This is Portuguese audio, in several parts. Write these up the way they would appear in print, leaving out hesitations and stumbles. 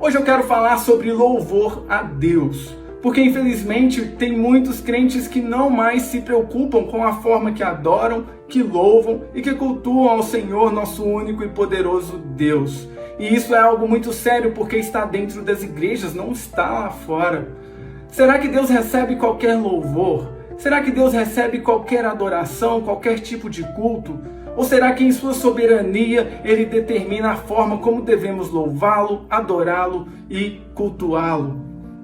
Hoje eu quero falar sobre louvor a Deus, porque infelizmente tem muitos crentes que não mais se preocupam com a forma que adoram, que louvam e que cultuam ao Senhor, nosso único e poderoso Deus. E isso é algo muito sério porque está dentro das igrejas, não está lá fora. Será que Deus recebe qualquer louvor? Será que Deus recebe qualquer adoração, qualquer tipo de culto? Ou será que em sua soberania Ele determina a forma como devemos louvá-lo, adorá-lo e cultuá-lo?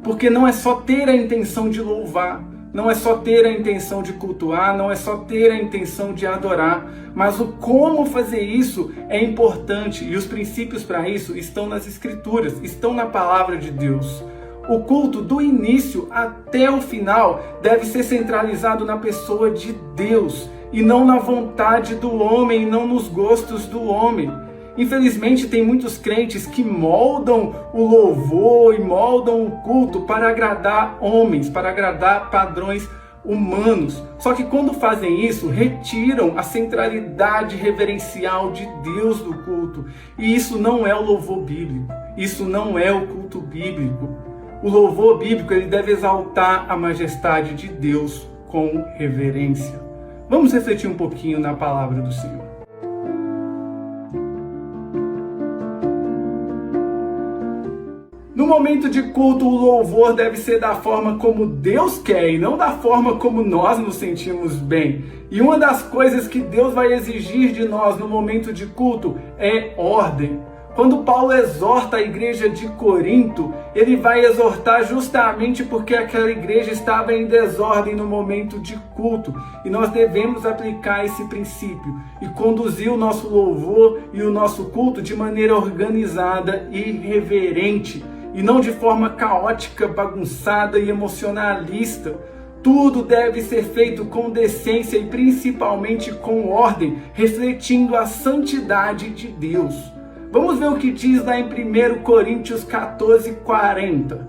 Porque não é só ter a intenção de louvar, não é só ter a intenção de cultuar, não é só ter a intenção de adorar, mas o como fazer isso é importante e os princípios para isso estão nas Escrituras, estão na Palavra de Deus. O culto, do início até o final, deve ser centralizado na pessoa de Deus e não na vontade do homem, e não nos gostos do homem. Infelizmente, tem muitos crentes que moldam o louvor e moldam o culto para agradar homens, para agradar padrões humanos. Só que quando fazem isso, retiram a centralidade reverencial de Deus do culto. E isso não é o louvor bíblico, isso não é o culto bíblico. O louvor bíblico ele deve exaltar a majestade de Deus com reverência. Vamos refletir um pouquinho na palavra do Senhor. No momento de culto, o louvor deve ser da forma como Deus quer e não da forma como nós nos sentimos bem. E uma das coisas que Deus vai exigir de nós no momento de culto é ordem. Quando Paulo exorta a igreja de Corinto, ele vai exortar justamente porque aquela igreja estava em desordem no momento de culto. E nós devemos aplicar esse princípio e conduzir o nosso louvor e o nosso culto de maneira organizada e reverente, e não de forma caótica, bagunçada e emocionalista. Tudo deve ser feito com decência e principalmente com ordem, refletindo a santidade de Deus. Vamos ver o que diz lá em 1 Coríntios 14:40.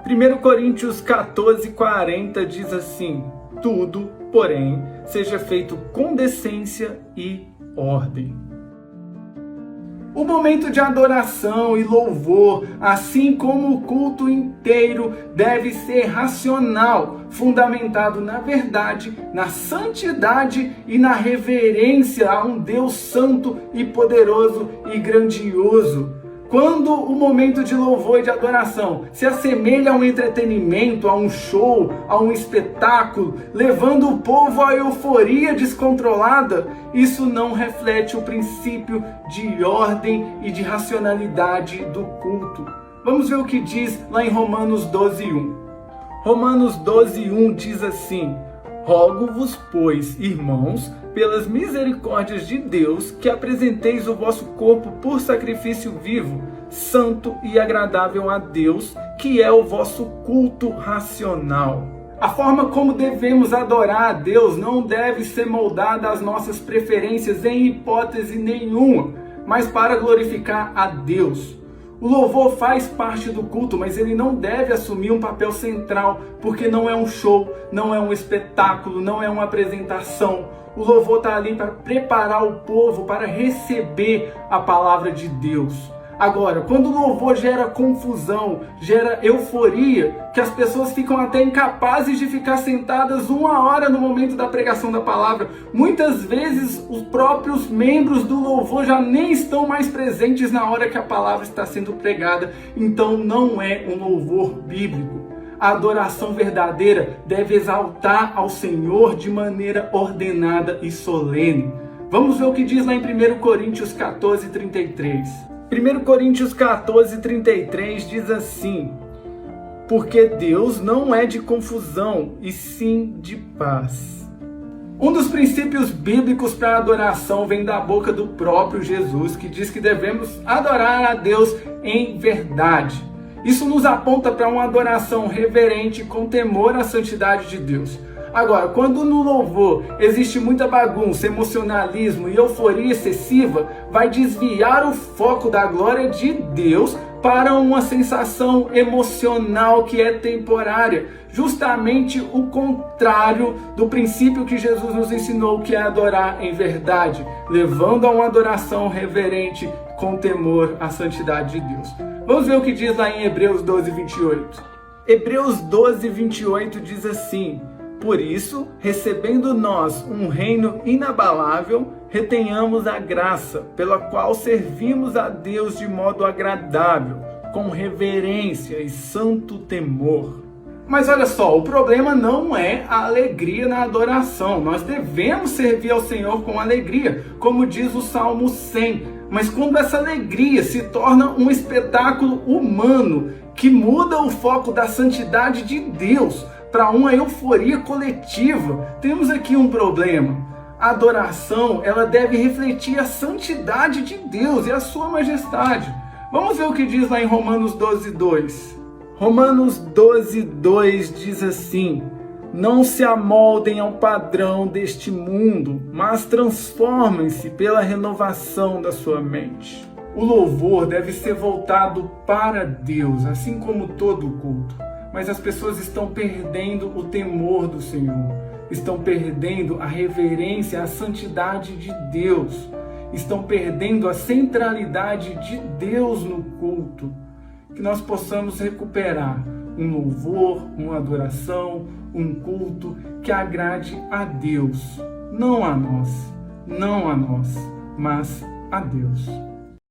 1 Coríntios 14:40 diz assim: tudo, porém, seja feito com decência e ordem. O momento de adoração e louvor, assim como o culto inteiro, deve ser racional, fundamentado na verdade, na santidade e na reverência a um Deus santo e poderoso e grandioso. Quando o momento de louvor e de adoração se assemelha a um entretenimento, a um show, a um espetáculo, levando o povo à euforia descontrolada, isso não reflete o princípio de ordem e de racionalidade do culto. Vamos ver o que diz lá em Romanos 12:1. Romanos 12:1 diz assim: rogo-vos, pois, irmãos, pelas misericórdias de Deus, que apresenteis o vosso corpo por sacrifício vivo, santo e agradável a Deus, que é o vosso culto racional. A forma como devemos adorar a Deus não deve ser moldada às nossas preferências em hipótese nenhuma, mas para glorificar a Deus. O louvor faz parte do culto, mas ele não deve assumir um papel central, porque não é um show, não é um espetáculo, não é uma apresentação. O louvor está ali para preparar o povo para receber a palavra de Deus. Agora, quando o louvor gera confusão, gera euforia, que as pessoas ficam até incapazes de ficar sentadas 1 hora no momento da pregação da palavra, muitas vezes os próprios membros do louvor já nem estão mais presentes na hora que a palavra está sendo pregada. Então não é um louvor bíblico. A adoração verdadeira deve exaltar ao Senhor de maneira ordenada e solene. Vamos ver o que diz lá em 1 Coríntios 14:33. 1 Coríntios 14:33 diz assim: porque Deus não é de confusão, e sim de paz. Um dos princípios bíblicos para a adoração vem da boca do próprio Jesus, que diz que devemos adorar a Deus em verdade. Isso nos aponta para uma adoração reverente com temor à santidade de Deus. Agora, quando no louvor existe muita bagunça, emocionalismo e euforia excessiva, vai desviar o foco da glória de Deus para uma sensação emocional que é temporária. Justamente o contrário do princípio que Jesus nos ensinou, que é adorar em verdade, levando a uma adoração reverente com temor à santidade de Deus. Vamos ver o que diz lá em Hebreus 12, 28. Hebreus 12, 28 diz assim: por isso, recebendo nós um reino inabalável, retenhamos a graça, pela qual servimos a Deus de modo agradável, com reverência e santo temor. Mas olha só, o problema não é a alegria na adoração. Nós devemos servir ao Senhor com alegria, como diz o Salmo 100. Mas quando essa alegria se torna um espetáculo humano, que muda o foco da santidade de Deus para uma euforia coletiva, temos aqui um problema. A adoração, ela deve refletir a santidade de Deus e a sua majestade. Vamos ver o que diz lá em Romanos 12, 2. Romanos 12, 2 diz assim: não se amoldem ao padrão deste mundo, mas transformem-se pela renovação da sua mente. O louvor deve ser voltado para Deus, assim como todo o culto. Mas as pessoas estão perdendo o temor do Senhor, estão perdendo a reverência à santidade de Deus, estão perdendo a centralidade de Deus no culto. Que nós possamos recuperar um louvor, uma adoração, um culto que agrade a Deus, não a nós, mas a Deus.